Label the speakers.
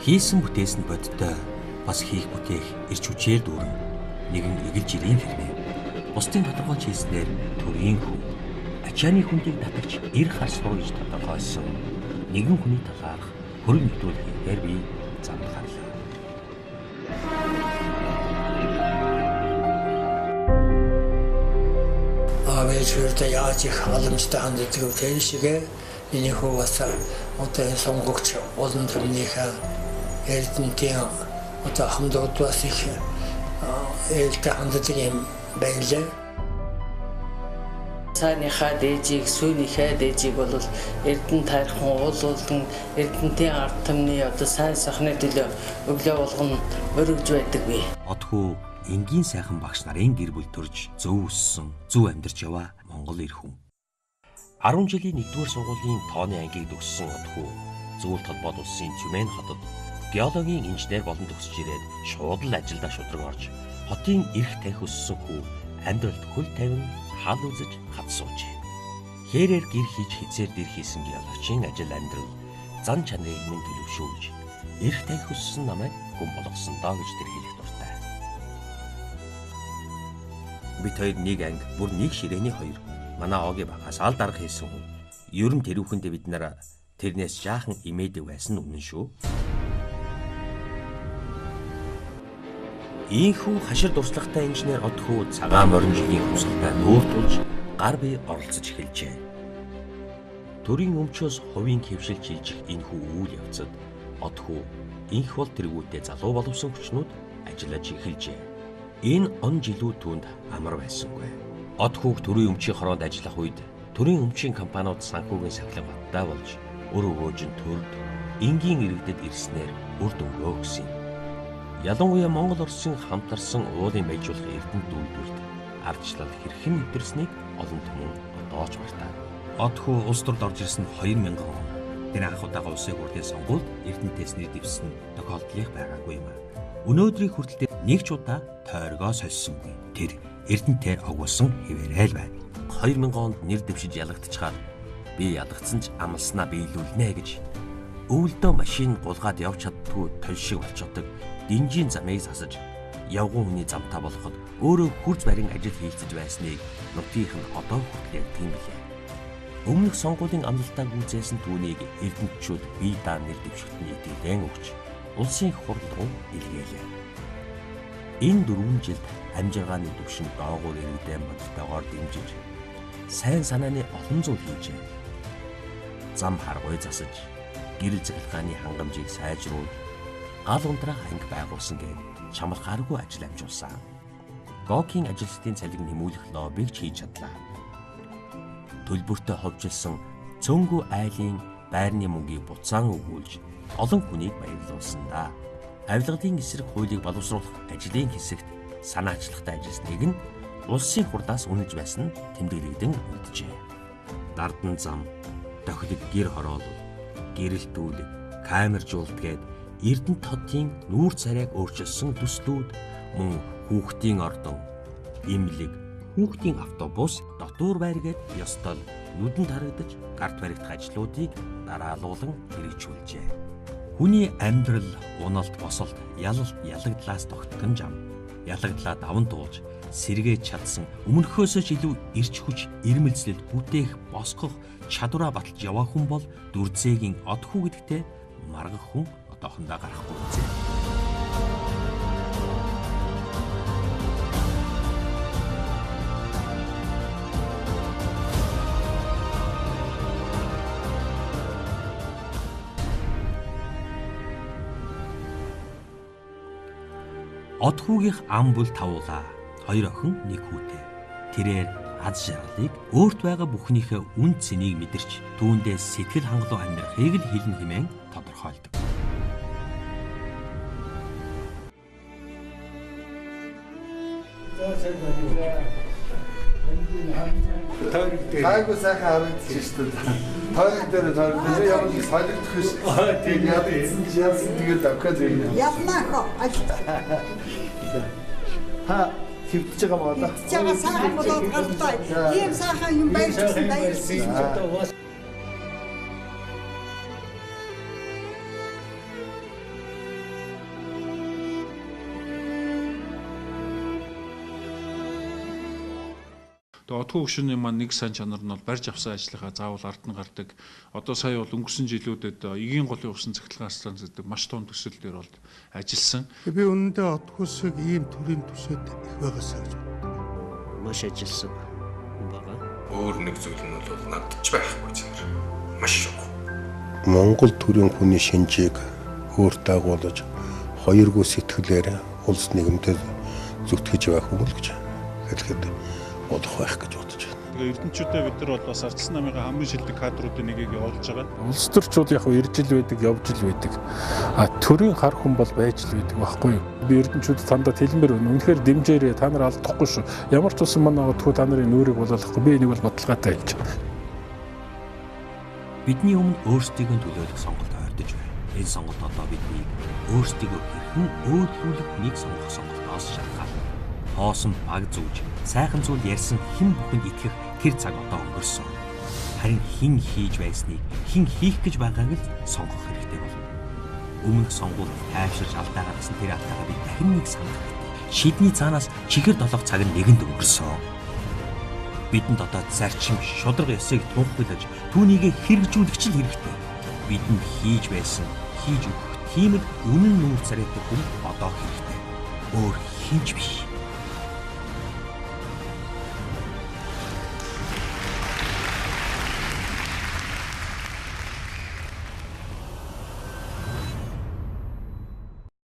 Speaker 1: Хийсэн бүтээсэн бодтой бас хийх бүтээх ирч хүчээр дүүрэн нэгэн эгэлж ирийн хэрнээ. Бусдын тодорхойлж хийснээр төрийн хүн ачааны хүндийг татагч эр харс руу гэж тодорхойлсон нэгэн хүний талаарх хөрөг нэвтрүүлгээр би замд гарлаа.
Speaker 2: Авэжүүртэй яаж их халамжтай ханддаг вэ шигээ миний хөөс одоо сонгогч олон төрнийхээ эрдэнтийн одоо хамдууд бас их ээлтэй ханддаг юм байлаа.
Speaker 3: Цааныхаа дээжийг, сүүнийхээ дээжийг бол эрдэнэ тарихын уулуулдан эрдэнтийн ард түмний одоо сайн сайхны төлөө өглөө болгон өргөж байдаг бий.
Speaker 1: Отхоо энгийн сайхан багш нарын гэр бүл төрж зөв өссөн, зөв амьдарч яваа Монгол эр хүн. 10 жилийн 1-р сургуулийн тооны ангийг төгссөн Отхоо Зөвлөлт холбоод улсын Түмэн хотод геологийн инженер болон төгсөж ирээд шууд л ажилдаа шудраг орж хотын эрх тавих өссөн хүү амьдралд хөл тавин хаал үзэж хад суужээ. Хэрээр гэр хийж хизээр дэр хийсэн геологчийн ажил амьдрал зан чанарыг минь төлөвшүүлж эрх тавих өссөн намайг хүн болгосон доо гэж тэр хэлэх дуртай. Бид хоёр нэг анги, бүр нэг ширээний хоёр. Манай Оги багаас аль дарга хийсэн хүн. Ер нь тэрүүхэндээ бид нараа тэрнээс жаахан имээдэг байсан үнэн шүү. Ийхүү хашир дурслагтай инженер Отхоо цагаан морин жилийн хувьсгалтай нүүртулж гар бие оролцож эхэлжээ. Төрийн өмчөөс хувийн хэвшилж илжих энэхүү үйл явцад Отхоо инх бол тэргүүтээ залуу боловсон хүчнүүд ажиллаж эхэлжээ. Энэ он жилүүд түүнд амар байсангүй. Отхоо төрийн өмчийн хороонд ажиллах үед төрийн өмчийн компаниуд санхүүгийн сахилга баттай болж өр өгөөж нь төрд энгийн иргэдэд ирснээр үр дүнгээ өгсөн. Ялангуяа Монгол Оросын хамтарсан уулын байжуулах эрдэнэт үйлдвэрт ардчлал хэрхэн нэвтэрснийг олон түмэн одооч мартаа. Отхоо улс төрд орж ирсэн 2000 он. Тэр анх удаага улсын хурлын сонгуульд эрдэнэтээс нэр дэвсэн тохиолдлыг байгаагүй юм аа. Өнөөдрийн хүртэл нэг ч удаа тойргоо сольсонгүй. Тэр эрдэнэтэй огуулсан хэвээрэл байна. 2000 онд нэр дэвшиж ялагдчихаар би ядагдсан ч амлснаа биелүүлнэ гэж өвөлдөө машин гулгаад явж чаддгүй толь шиг болчихдог динжийн замыг сасаж явган хүний замтаа болоход өөрөө хурц барин ажил хийлцэж байсныг нутгийнх нь одоо хүртэл яддаг юм билээ. Өмнөх сонгуулийн амлалтаа гүйцээсэн түүнийг эрдэнэтчүүд бие даа нэр дэвшигт нь идэвхтэй өгч улсын хурд руу илгээлээ. Энэ 4 жилд амжиргааны төвшин доогуур иргэдэн бодтойгоор дэмжиж сайн санааны олон зүйл хийжээ. Зам харгуй засаж гэрэл захиргааны хангамжийг сайжруулж гал унтраах анги байгуулсан гэд чамрахааргүй ажил амжуулсан. Гокийн ажилчдын цалиг нэмүүлэх лоббиг хийж чадлаа. Төлбөртөө ховжилсан цөөнгүү айлын байрны мөнгийг буцаан өгүүлж олон хүнийг баярлуулсан да. Авилгалын эсрэг хуулийг боловсруулах ажлын хэсэгт санаачлагтай ажилласныг нь улсын хурдаас үнэлж байсан тэмдэглэгдэн үлджээ. Дардан зам, дохилог гэр хороолол, гэрэлтүүлэг, камержуулалт гээд Эрдэнэт хотын нүүр царайг өөрчилсөн төслүүд мөн хүүхдийн ордон, имлэг, хүүхдийн автобус, дотуур байргээд ёстол нүдэнд харагдаж гарт баригдах ажлуудыг дараалуулан хэрэгжүүлжээ. Хүний амьдрал, уналт, босолт, ялалт, ялагдлаас тогтгон жам. Ялагдлаа даван туулж, сэргээж чадсан өмнөхөөсөө ч илүү ирч хүч, ирмэлзлэл бүтээх, босгох чадвараа баталж яваа хүн бол дүрзээгийн Отхоо гэдэгтээ маргах хүн одоохондоо гарахгүй үзье. Отхоогийн ам бүл тавуулаа. 2 охин, 1 хүүтэй. Тэрээр аз жаргалыг өөрт байгаа бүхнийхээ үн цэнийг мэдэрч түүндээ сэтгэл хангалуун амьдрахыг л хэлнэ хэмээн тодорхойлдог.
Speaker 4: Гайгүй сайхан харагдчих шүү дээ. Тойрог дээр ямар нэг солигдох биш. Тийм яасан тэгээд авкад юм.
Speaker 5: Явнаа
Speaker 4: Ха хөвтөж байгаа мó да.
Speaker 5: Чага сайхан болоод гартай. Ийм сайхан юм байжсэн баярлалаа.
Speaker 6: Тэгээ одгүй хөгшөний маань нэг сайн чанар нь бол барьж авсан ажлынхаа заавал ард нь гардаг. Одоо сая бол өнгөрсөн жилүүдэд эгийн голын усан цахилгаан станц гэдэг маш том төсөл дээр бол ажилласан.
Speaker 7: Би үнэндээ одгүйсийг ийм төрлийн төсөөд их байгаасаа гэж боддог.
Speaker 8: Маш ажилласан байгаа.
Speaker 9: Өөр нэг зүйл нь бол надад ч байхгүй зүгээр. Маш шок.
Speaker 7: Монгол төрийн хүний шинжийг өөр дагуулж хоёргүй сэтгэлээр улс нийгэмдээ зүтгэж явах юм л гэж хэлэхэд болох байх гэж бодож байна.
Speaker 6: Тэгээ эрдэнчүүдээ бид нар бол бас ардчилсан намын хамгийн шилдэг кадруудын нэгийг явуулж байгаа.
Speaker 10: Улс төрчүүд яг ирж ил байдаг, явж ил байдаг. Төрийн хар хүн бол байж л байдаг байхгүй юу? Би эрдэнчүүд тандаа тэлмэр байна. Үнэхээр дэмжээрээ та нар алдахгүй шүү. Ямар ч улсын маань авахгүй та нарын нүрийг болоолохгүй. Би энийг бол бодлоготой хэлж байна.
Speaker 1: Бидний өмнө өөрсдийгөө төлөөлөх сонголт ойртож байна. Энэ сонголт одоо биднийг өөрсдийгөө хэрхэн өөрлөлөх хүнийг сонгох сонголтоос шалтгаална. Хоосон баг зүүж, сайхан зүйл ярьсан хэн бүхэнд итгэх тэр цаг одоо өнгөрсөн. Харин хэн хийж байсныг, хэн хийх гэж байгааг л сонгох хэрэгтэй болно. Өмнөх сонгуульд тайвширч алдаа гаргасан тэр алдаагаа бид дахин нэг санах хэрэгтэй. Шидний цаанаас чихэр долох цаг нь нэгэнд өнгөрсөн. Бидэнд одоо зарчим, шударга ёсыг тунхаглаж, түүнийг хэрэгжүүлэх ч хэрэгтэй. Бидэнд хийж байсан, хийж өгөх тийм л үнэн нүүр царайтай хүн одоо хэрэгтэй. Өөр хинч биш.